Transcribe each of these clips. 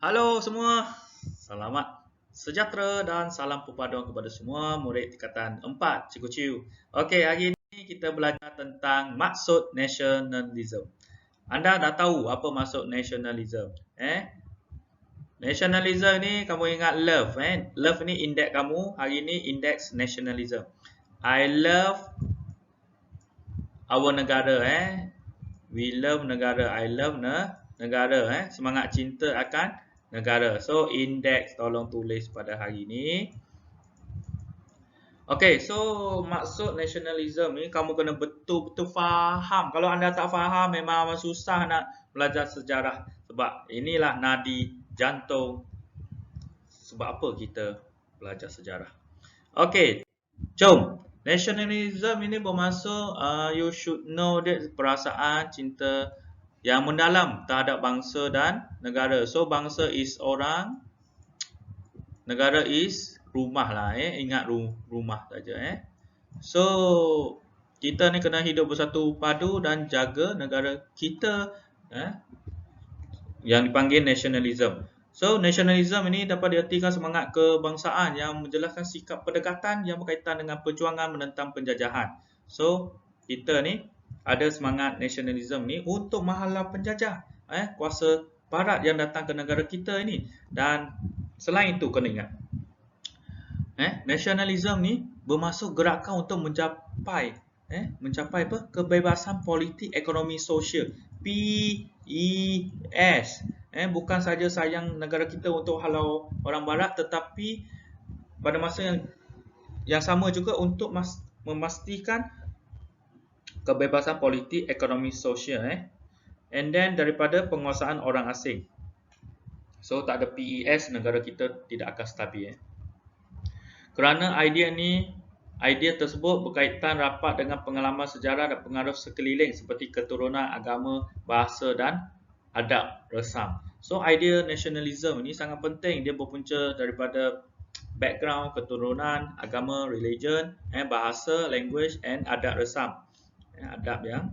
Halo semua, selamat sejahtera dan salam perpaduan kepada semua murid tingkatan 4 Cikgu Ciu. Okey, hari ini kita belajar tentang maksud nationalism. Anda dah tahu apa maksud nationalism? Nationalism ni kamu ingat love, Love ni indeks kamu, hari ni indeks nationalism. I love our negara, We love negara, I love negara, Semangat cinta akan negara. So indeks tolong tulis pada hari ini. Okey, so maksud nationalism ni kamu kena betul-betul faham. Kalau anda tak faham memang susah nak belajar sejarah sebab inilah nadi jantung sebab apa kita belajar sejarah. Okey, jom. Nationalism ini bermaksud you should know that perasaan cinta yang mendalam terhadap bangsa dan negara. So bangsa is orang, negara is rumah lah, ingat rumah saja. So kita ni kena hidup bersatu padu dan jaga negara kita, yang dipanggil nationalism. So nationalism ini dapat diartikan semangat kebangsaan yang menjelaskan sikap pendekatan yang berkaitan dengan perjuangan menentang penjajahan. So kita ni ada semangat nationalism ni untuk menghalau penjajah, kuasa barat yang datang ke negara kita ini. Dan selain itu kena ingat, nationalism ni bermaksud gerakan untuk mencapai apa? Kebebasan politik, ekonomi, sosial. PES. Bukan saja sayang negara kita untuk halau orang barat, tetapi pada masa yang sama juga untuk memastikan kebebasan politik, ekonomi, sosial, and then daripada penguasaan orang asing. So tak ada PES, negara kita tidak akan stabil. Kerana idea tersebut berkaitan rapat dengan pengalaman sejarah dan pengaruh sekeliling seperti keturunan, agama, bahasa dan adab resam. So idea nationalism ini sangat penting. Dia berpunca daripada background, keturunan, agama, religion, bahasa, language and adab resam. Adab yang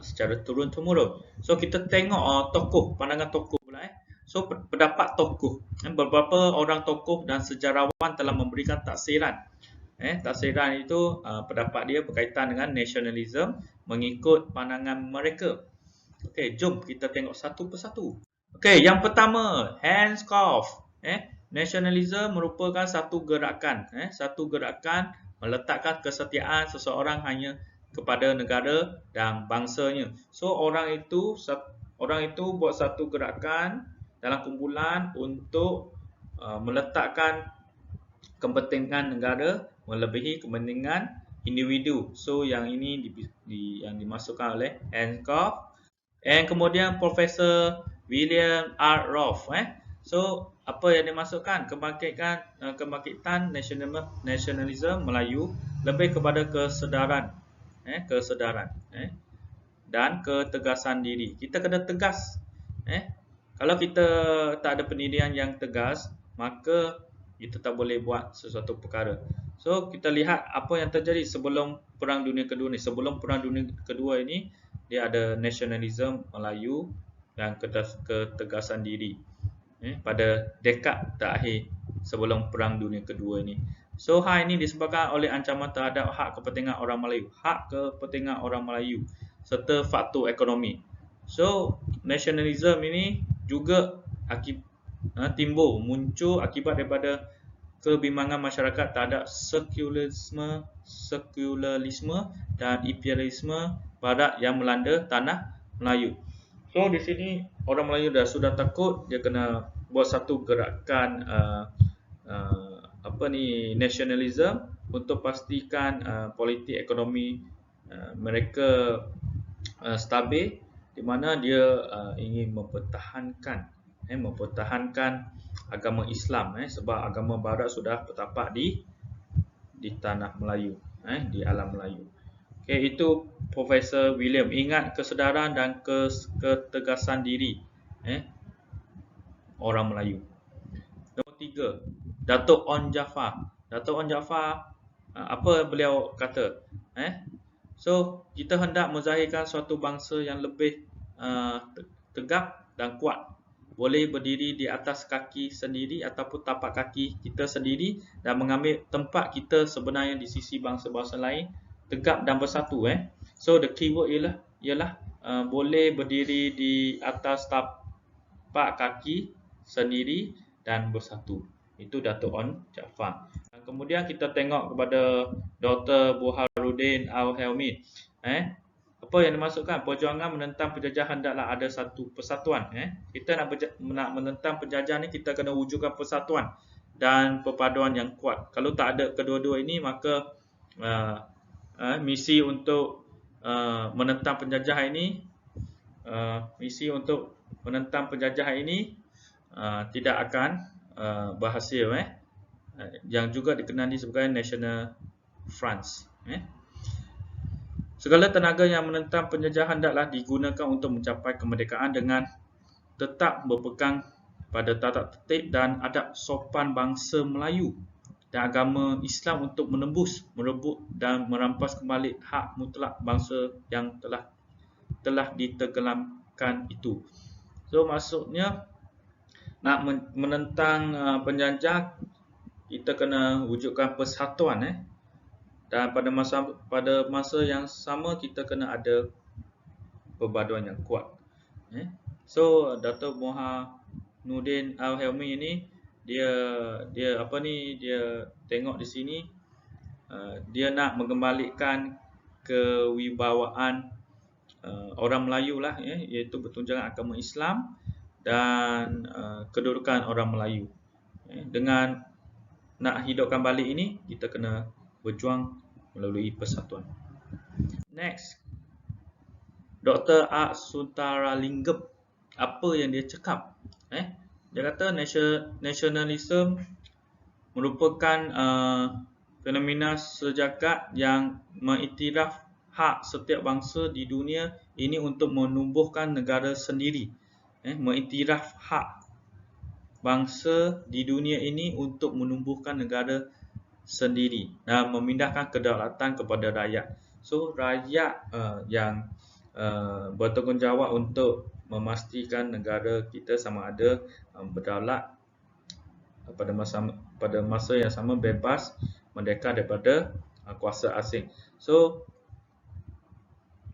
secara turun-temurun. So kita tengok tokoh, pandangan tokoh pula. So pendapat tokoh. Beberapa orang tokoh dan sejarawan telah memberikan taksiran. Taksiran itu pendapat dia berkaitan dengan nationalism mengikut pandangan mereka. Okey, jom kita tengok satu persatu. Okey, yang pertama, Hans Kopf. Nationalism merupakan satu gerakan, meletakkan kesetiaan seseorang hanya kepada negara dan bangsanya. So orang itu buat satu gerakan dalam kumpulan untuk meletakkan kepentingan negara melebihi kepentingan individu. So yang ini yang dimasukkan oleh Hans Kopf. And kemudian Profesor William R. Roth. So apa yang dimasukkan? Kebangkitan nasionalisme Melayu lebih kepada kesedaran, dan ketegasan diri. Kita kena tegas. Kalau kita tak ada pendirian yang tegas, maka kita tak boleh buat sesuatu perkara. So kita lihat apa yang terjadi sebelum Perang Dunia Kedua ni. Sebelum Perang Dunia Kedua ini, dia ada nasionalisme Melayu dan ketegasan diri pada dekad terakhir sebelum Perang Dunia Kedua ini. So hal ini disebabkan oleh ancaman terhadap hak kepentingan orang Melayu, serta faktor ekonomi. So nasionalisme ini juga muncul akibat daripada kebimbangan masyarakat terhadap sekularisme dan imperialisme barat yang melanda tanah Melayu. So di sini orang Melayu sudah takut, dia kena buat satu gerakan nasionalisme untuk pastikan politik ekonomi mereka stabil, di mana dia ingin mempertahankan agama Islam, sebab agama barat sudah bertapak di tanah Melayu, di alam Melayu. Okey, itu Profesor William. Ingat kesedaran dan ketegasan diri orang Melayu. Nombor 3, Datuk Onn Jaafar. Datuk Onn Jaafar, apa beliau kata? So kita hendak menzahirkan suatu bangsa yang lebih tegak dan kuat boleh berdiri di atas kaki sendiri ataupun tapak kaki kita sendiri dan mengambil tempat kita sebenarnya di sisi bangsa-bangsa lain, tegap dan bersatu. So the keyword ialah boleh berdiri di atas tapak kaki sendiri dan bersatu. Itu Datuk On Jaafar. Kemudian kita tengok kepada Dr. Burhanuddin Al-Helmi. Apa yang dimaksudkan? Perjuangan menentang penjajahan hendaklah ada satu persatuan. Kita nak menentang penjajahan ni, kita kena wujudkan persatuan dan perpaduan yang kuat. Kalau tak ada kedua-dua ini, maka misi untuk menentang penjajahan ini, tidak akan berhasil. Yang juga dikenali sebagai National Front. Segala tenaga yang menentang penjajahan hendaklah digunakan untuk mencapai kemerdekaan dengan tetap berpegang pada tata tertib dan adab sopan bangsa Melayu dan agama Islam untuk menembus, merebut dan merampas kembali hak mutlak bangsa yang telah ditenggelamkan itu. So maksudnya nak menentang penjajah, kita kena wujudkan persatuan. Dan pada masa yang sama kita kena ada perpaduan yang kuat. So Dr. Burhanuddin Al-Helmi ini dia tengok di sini, dia nak mengembalikan kewibawaan orang Melayu lah, iaitu bertunjangan agama Islam dan kedudukan orang Melayu. Dengan nak hidupkan balik ini, kita kena berjuang melalui persatuan. Next, Dr. A. Sundaralingam. Apa yang dia cakap? Dia kata nasionalisme merupakan fenomena sejagat yang mengiktiraf hak setiap bangsa di dunia ini untuk menumbuhkan negara sendiri. Mengiktiraf hak bangsa di dunia ini untuk menumbuhkan negara sendiri dan memindahkan kedaulatan kepada rakyat. So rakyat yang bertanggungjawab untuk memastikan negara kita sama ada berdaulat pada masa yang sama bebas merdeka daripada kuasa asing. So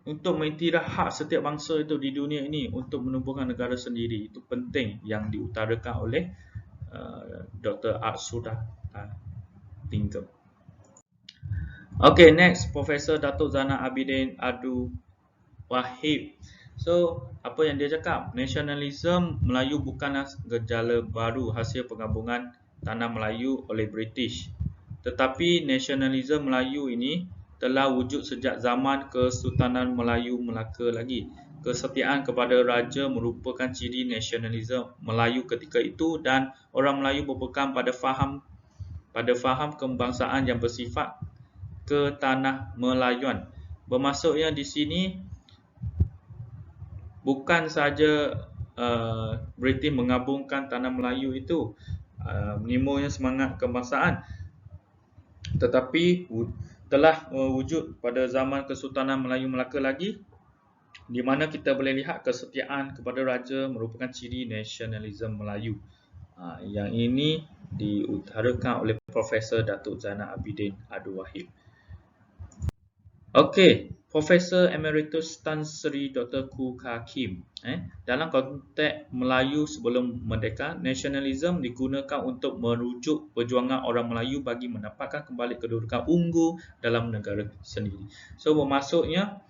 untuk mengiktiraf hak setiap bangsa itu di dunia ini untuk menumbuhkan negara sendiri, itu penting yang diutarakan oleh Dr. A. Sundaralingam. Okay, next, Profesor Datuk Zainal Abidin Abdul Wahid. So, apa yang dia cakap? Nasionalisme Melayu bukanlah gejala baru hasil penggabungan tanah Melayu oleh British. Tetapi nasionalisme Melayu ini telah wujud sejak zaman Kesultanan Melayu Melaka lagi. Kesetiaan kepada raja merupakan ciri nasionalisme Melayu ketika itu dan orang Melayu berpegang pada faham kebangsaan yang bersifat ketanah Melayuan. Bermaksudnya di sini bukan saja British menggabungkan tanah Melayu itu, menimbulnya semangat kebangsaan, tetapi telah wujud pada zaman Kesultanan Melayu Melaka lagi, di mana kita boleh lihat kesetiaan kepada raja merupakan ciri nasionalisme Melayu. Yang ini diutarakan oleh Profesor Datuk Zainal Abidin Abdul Wahid. Okey, Profesor Emeritus Tan Sri Dr. Khoo Kah Kim. Dalam konteks Melayu sebelum merdeka, nasionalisme digunakan untuk merujuk perjuangan orang Melayu bagi mendapatkan kembali kedudukan unggul dalam negara sendiri. So bermaksudnya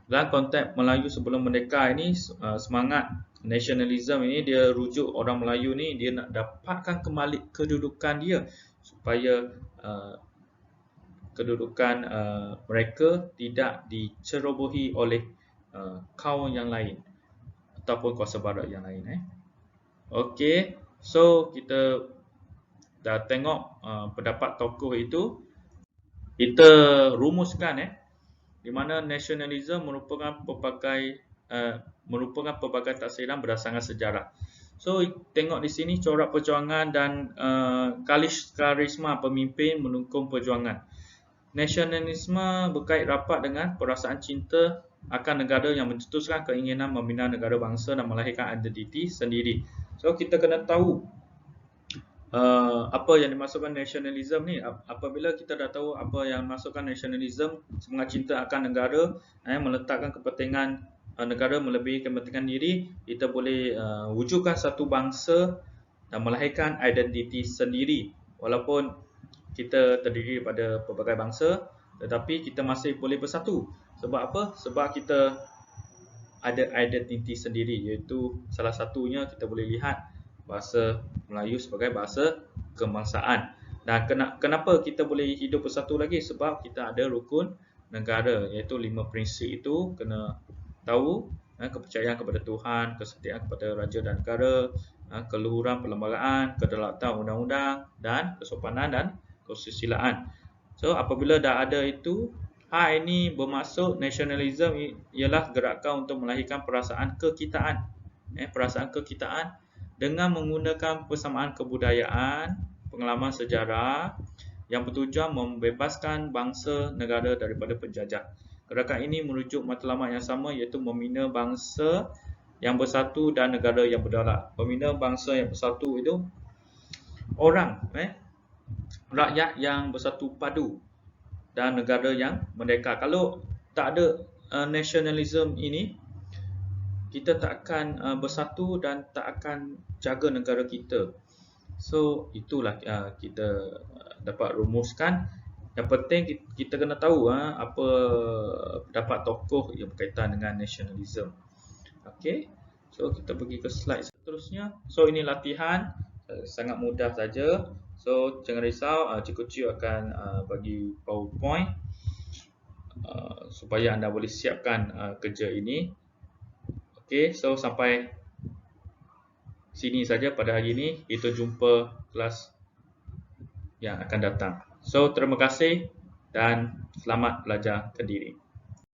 dalam konteks Melayu sebelum merdeka ini, semangat nasionalisme ini dia rujuk orang Melayu ni, dia nak dapatkan kembali kedudukan dia supaya kedudukan mereka tidak dicerobohi oleh kaum yang lain ataupun kuasa barat yang lain. Okey, so kita dah tengok pendapat tokoh itu. Kita rumuskan di mana nasionalisme merupakan pelbagai tafsiran berdasarkan sejarah. So tengok di sini corak perjuangan dan karisma pemimpin mendukung perjuangan. Nasionalisme berkait rapat dengan perasaan cinta akan negara yang mencetuskan keinginan membina negara bangsa dan melahirkan identiti sendiri. So kita kena tahu apa yang dimaksudkan nasionalisme ni. Apabila kita dah tahu apa yang dimaksudkan nasionalisme, semangat cinta akan negara, meletakkan kepentingan negara melebihi kepentingan diri, kita boleh wujudkan satu bangsa dan melahirkan identiti sendiri. Walaupun kita terdiri daripada pelbagai bangsa, tetapi kita masih boleh bersatu. Sebab apa? Sebab kita ada identiti sendiri, iaitu salah satunya kita boleh lihat bahasa Melayu sebagai bahasa kebangsaan. Dan kenapa kita boleh hidup bersatu lagi? Sebab kita ada rukun negara, iaitu 5 prinsip itu kena tahu. Kepercayaan kepada Tuhan, kesetiaan kepada raja dan negara, keluhuran perlembagaan, kedaulatan undang-undang, dan kesopanan dan kesusilaan. So apabila dah ada itu, ini bermaksud nasionalisme ialah gerakan untuk melahirkan perasaan kekitaan. Perasaan kekitaan dengan menggunakan persamaan kebudayaan, pengalaman sejarah yang bertujuan membebaskan bangsa negara daripada penjajah. Gerakan ini merujuk matlamat yang sama, iaitu membina bangsa yang bersatu dan negara yang berdaulat. Membina bangsa yang bersatu itu orang, rakyat yang bersatu padu dan negara yang merdeka. Kalau tak ada nasionalisme ini, kita tak akan bersatu dan tak akan jaga negara kita. So itulah kita dapat rumuskan. Yang penting kita kena tahu apa pendapat tokoh yang berkaitan dengan nasionalisme. Okey. So kita pergi ke slide seterusnya. So ini latihan, sangat mudah saja. So jangan risau, Cikgu Ciu akan bagi PowerPoint supaya anda boleh siapkan kerja ini. Okey, so sampai sini saja pada hari ini. Kita jumpa kelas yang akan datang. So terima kasih dan selamat belajar kendiri.